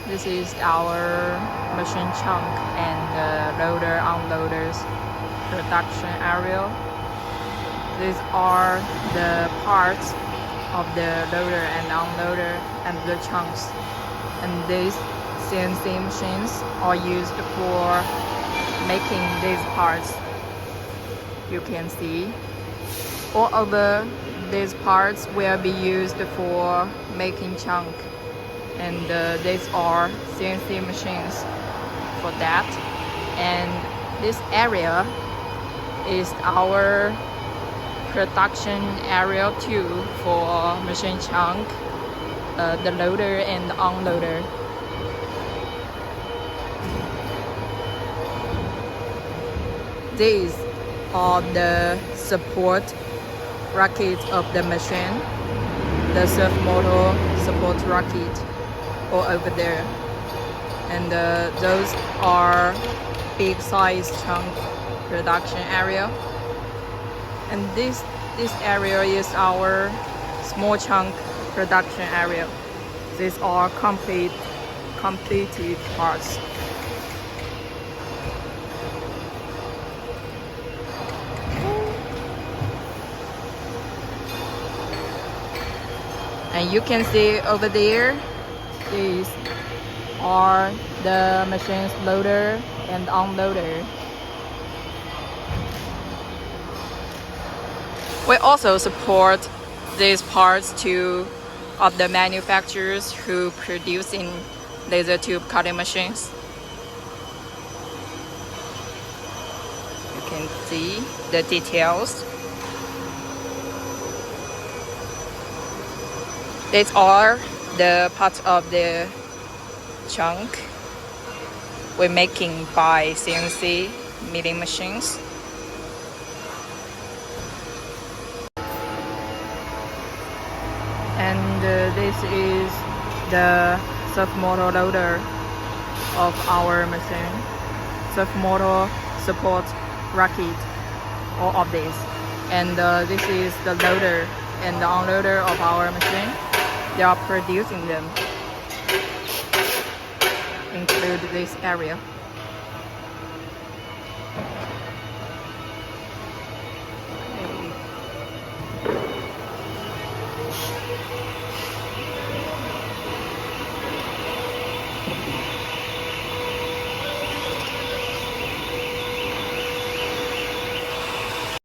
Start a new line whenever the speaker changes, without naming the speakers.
This is our machine chunk and loader unloaders production area. These are the parts of the loader and unloader and the chunks. And these CNC machines are used for making these parts. You can see all over these parts will be used for making chunk, and these are CNC machines for that. And this area is our production area too for machine chunk, the loader and the unloader. These are the support racket of the machine, the servo motor support racket all over there. And those are big size chunk production area. And this area is our small chunk production area. These are completed parts. And you can see over there, these are the machine's loader and unloader. We also support these parts to of the manufacturers who producing laser tube cutting machines. You can see the details. These are the parts of the chunk we're making by CNC milling machines. And this is the servo motor loader of our machine. Servo motor support racket, all of this. And this is the loader and the unloader of our machine. They are producing them, include this area.